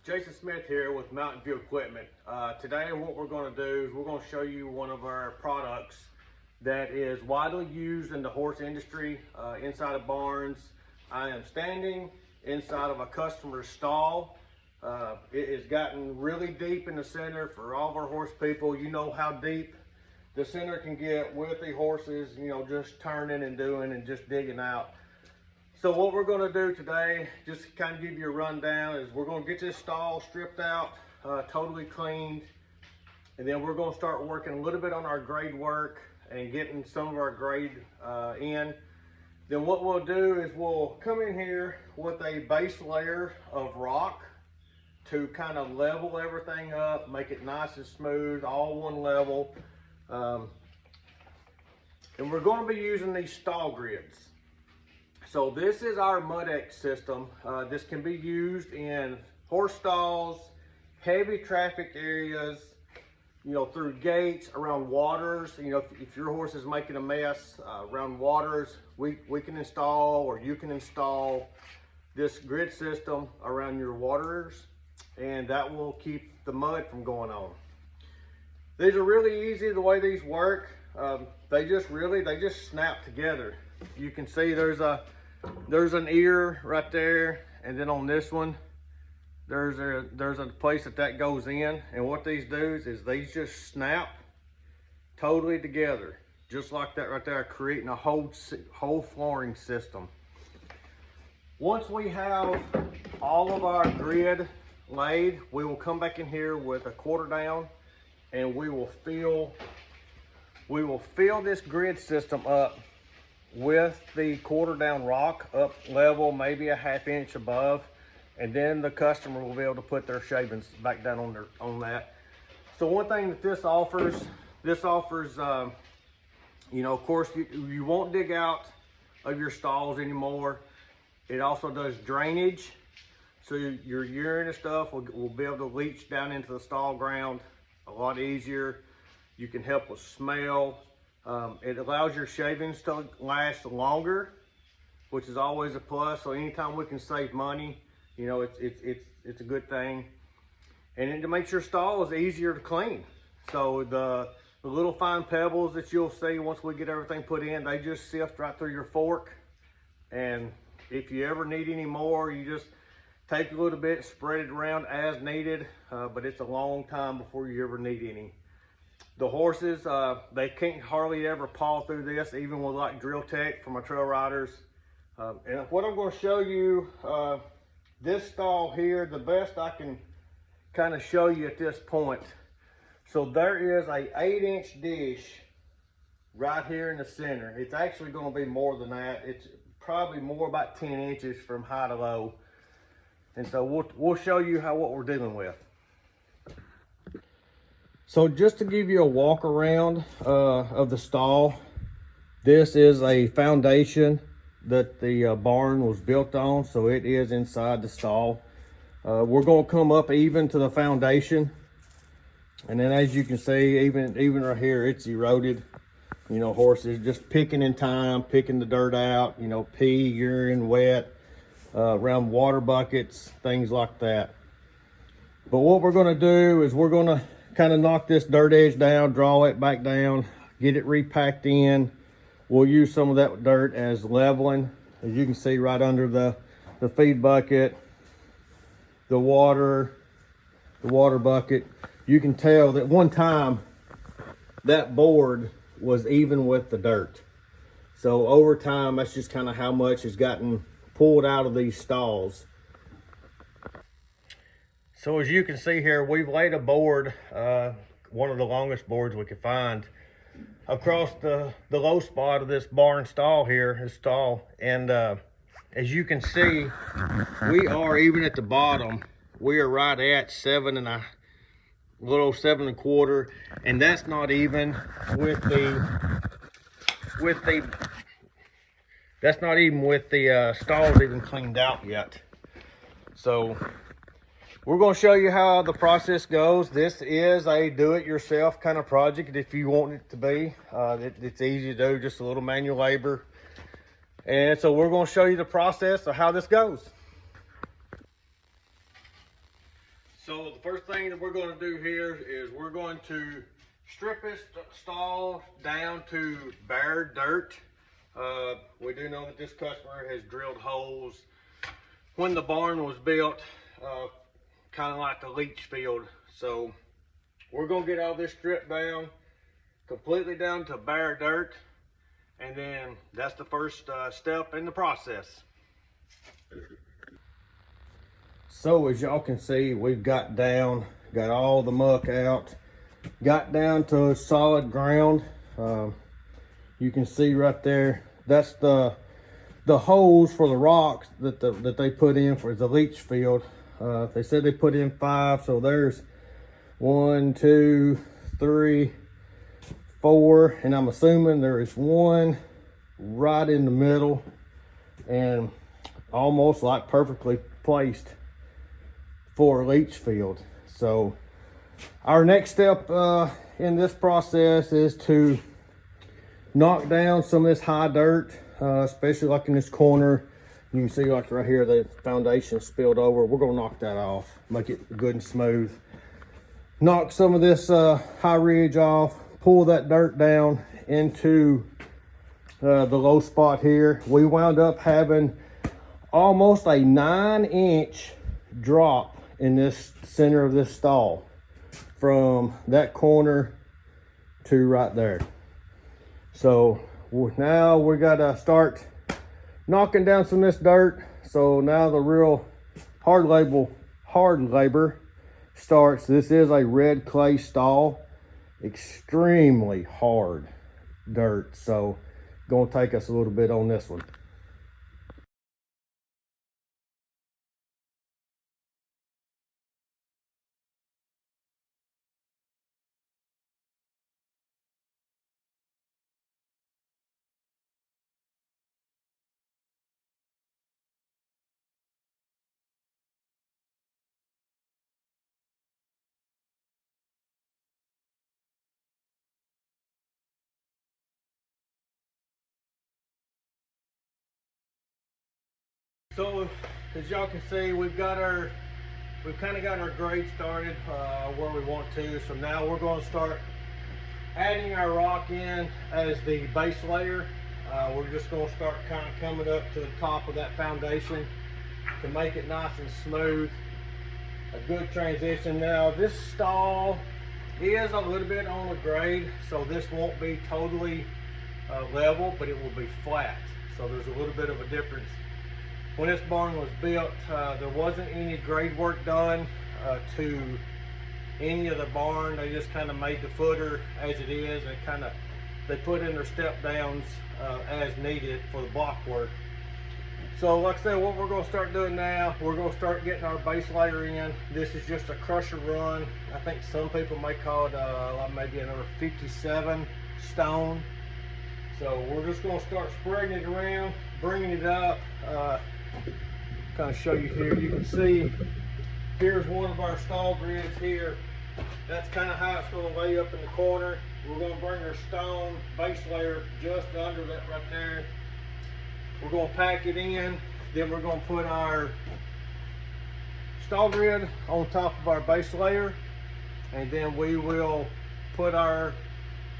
Jason Smith here with Mountain View Equipment. Today what we're going to do is we're going to show you one of our products that is widely used in the horse industry, inside of barns. I am standing inside of a customer's stall. It has gotten really deep in the center for all of our horse people. You know how deep the center can get with the horses, you know, just turning and doing and just digging out. So what we're going to do today, just to kind of give you a rundown, is we're going to get this stall stripped out, totally cleaned, and then we're going to start working a little bit on our grade work and getting some of our grade in. Then what we'll do is we'll come in here with a base layer of rock to kind of level everything up, make it nice and smooth, all one level. And we're going to be using these stall grids. So this is our MudX system. This can be used in horse stalls, heavy traffic areas, you know, through gates, around waters. You know, if your horse is making a mess around waters, we can install, or you can install this grid system around your waters, and that will keep the mud from going on. These are really easy the way these work. They just snap together. You can see there's an ear right there, and then on this one there's a place that goes in, and what these do is these just snap totally together, just like that right there, creating a whole flooring system. Once we have all of our grid laid, we will come back in here with a quarter down, and we will fill this grid system up with the quarter down rock up level, maybe a ½ inch above, and then the customer will be able to put their shavings back down on that. So one thing that this offers, you know, of course you won't dig out of your stalls anymore. It also does drainage, so your urine and stuff will be able to leach down into the stall ground a lot easier. You can help with smell. It allows your shavings to last longer, which is always a plus. So anytime we can save money, you know, it's a good thing. And it makes your stalls easier to clean. So the little fine pebbles that you'll see once we get everything put in, they just sift right through your fork. And if you ever need any more, you just take a little bit, spread it around as needed, but it's a long time before you ever need any. The horses, they can't hardly ever paw through this, even with like drill tech for my trail riders. And what I'm going to show you, this stall here, the best I can kind of show you at this point. So there is a 8-inch dish right here in the center. It's actually going to be more than that. It's probably more, about 10 inches from high to low. And so we'll show you what we're dealing with. So just to give you a walk around of the stall, this is a foundation that the barn was built on, so it is inside the stall. We're going to come up even to the foundation, and then as you can see, even right here, it's eroded. You know, horses just picking in time, picking the dirt out, you know, pee, urine, wet, around water buckets, things like that. But what we're going to do is we're going to kind of knock this dirt edge down, draw it back down, get it repacked in. We'll use some of that dirt as leveling. As you can see right under the feed bucket, the water bucket, you can tell that one time that board was even with the dirt. So over time, that's just kind of how much has gotten pulled out of these stalls. So as you can see here, we've laid a board, one of the longest boards we could find, across the low spot of this barn stall here, this stall. And as you can see, we are, even at the bottom, we are right at 7 and a little 7.25, and that's not even with the stalls even cleaned out yet. So we're going to show you how the process goes. This is a do-it-yourself kind of project if you want it to be. It's easy to do, just a little manual labor. And so we're going to show you the process of how this goes. So the first thing that we're going to do here is we're going to strip this stall down to bare dirt. We do know that this customer has drilled holes when the barn was built, kind of like a leach field. So we're going to get all this stripped down, completely down to bare dirt, and then that's the first step in the process. So as y'all can see, we've got all the muck out, got down to solid ground. You can see right there, that's the holes for the rocks that they put in for the leach field. They said they put in 5, so there's 1, 2, 3, 4, and I'm assuming there is one right in the middle and almost like perfectly placed for a leach field. So our next step in this process is to knock down some of this high dirt, especially like in this corner. You can see like right here, the foundation spilled over. We're gonna knock that off, make it good and smooth. Knock some of this high ridge off, pull that dirt down into the low spot here. We wound up having almost a 9-inch drop in this center of this stall from that corner to right there. So now we gotta start knocking down some of this dirt. So now the real hard labor starts. This is a red clay stall, extremely hard dirt. So gonna take us a little bit on this one. So as y'all can see, we've kind of got our grade started where we want to. So now we're going to start adding our rock in as the base layer. We're just going to start kind of coming up to the top of that foundation to make it nice and smooth. A good transition. Now this stall is a little bit on the grade, so this won't be totally level, but it will be flat. So there's a little bit of a difference. When this barn was built, there wasn't any grade work done to any of the barn. They just kind of made the footer as it is, and they put in their step downs as needed for the block work. So like I said, what we're going to start doing now, we're going to start getting our base layer in. This is just a crusher run. I think some people may call it maybe another 57 stone. So we're just going to start spreading it around, bringing it up. Kind of show you here. You can see here's one of our stall grids here. That's kind of how it's going to lay up in the corner. We're going to bring our stone base layer just under that right there. We're going to pack it in. Then we're going to put our stall grid on top of our base layer, and then we will put our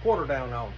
quarter down on.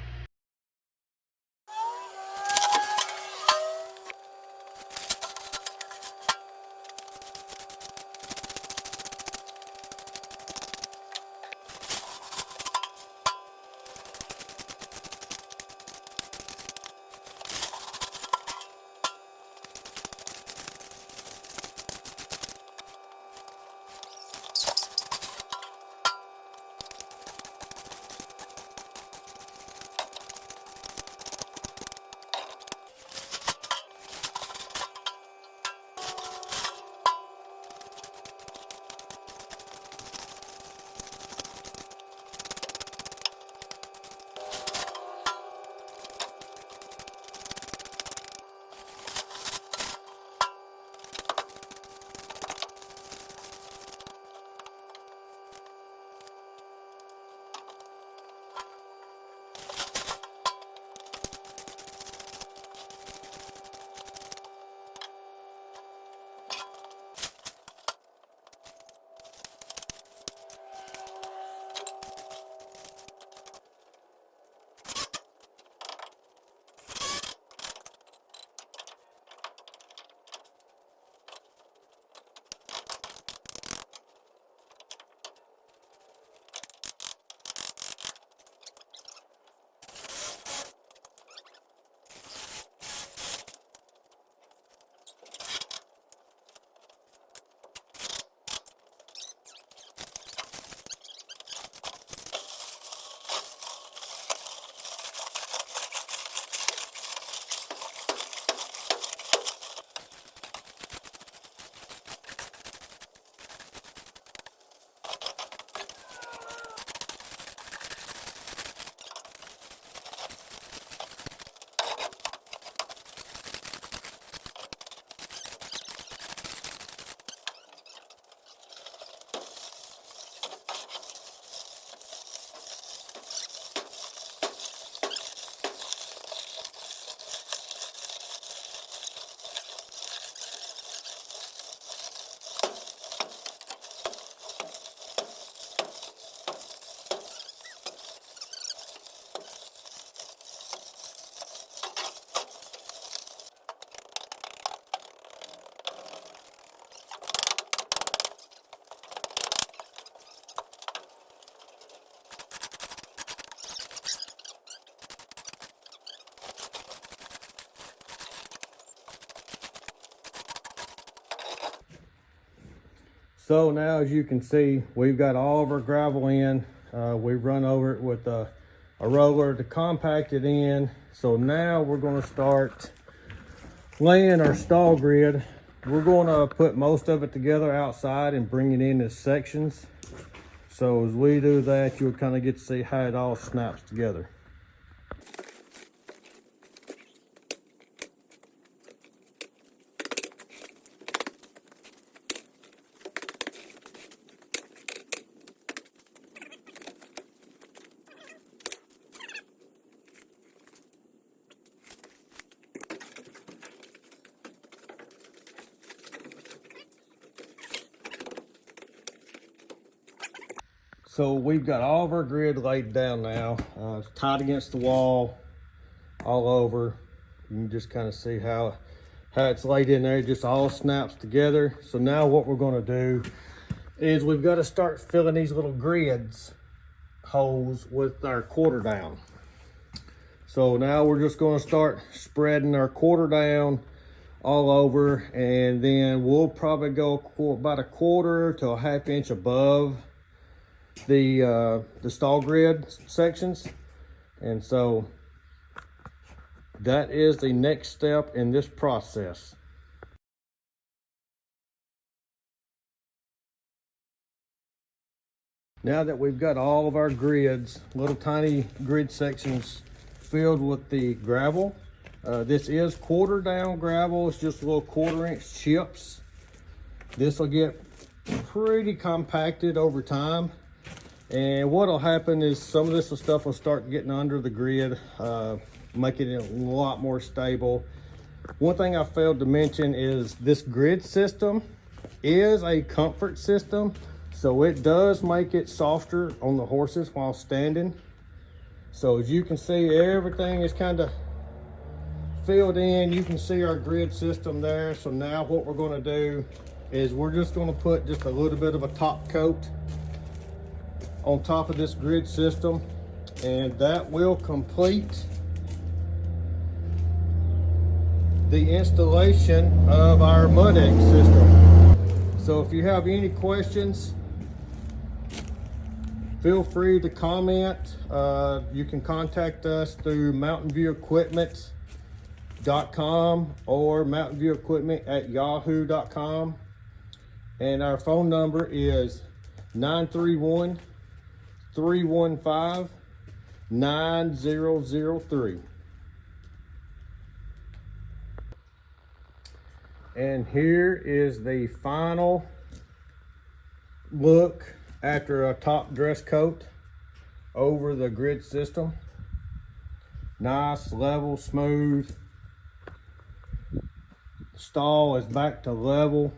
So now, as you can see, we've got all of our gravel in. We've run over it with a roller to compact it in. So now we're going to start laying our stall grid. We're going to put most of it together outside and bring it in as sections. So as we do that, you'll kind of get to see how it all snaps together. So we've got all of our grid laid down now. It's tied against the wall all over. You can just kind of see how it's laid in there. It just all snaps together. So now what we're going to do is we've got to start filling these little grids holes with our quarter down. So now we're just going to start spreading our quarter down all over, and then we'll probably go about a quarter to a half inch above the stall grid sections. And so that is the next step in this process. Now that we've got all of our grids, little tiny grid sections filled with the gravel, this is quarter down gravel. It's just little 1/4 inch chips. This will get pretty compacted over time. And what'll happen is some of this stuff will start getting under the grid, making it a lot more stable. One thing I failed to mention is this grid system is a comfort system, so it does make it softer on the horses while standing. So as you can see, everything is kind of filled in. You can see our grid system there. So now what we're going to do is we're just going to put just a little bit of a top coat on top of this grid system, and that will complete the installation of our mud egg system. So if you have any questions, feel free to comment. You can contact us through mountainviewequipment.com or mountainviewequipment@yahoo.com, and our phone number is 931-315-9003. And here is the final look after a top dress coat over the grid system. Nice, level, smooth. Stall is back to level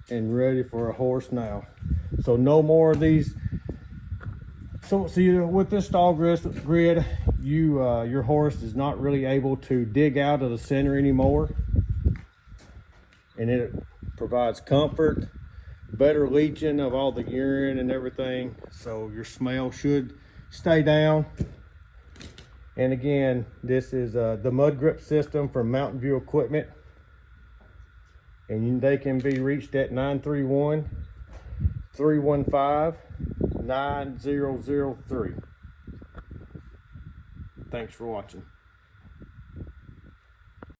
and ready for a horse now. So no more of these. So with this stall grid, your horse is not really able to dig out of the center anymore, and it provides comfort, better leaching of all the urine and everything. So your smell should stay down. And again, this is the mud grip system from Mountain View Equipment, and they can be reached at 931-315-9003. Thanks for watching.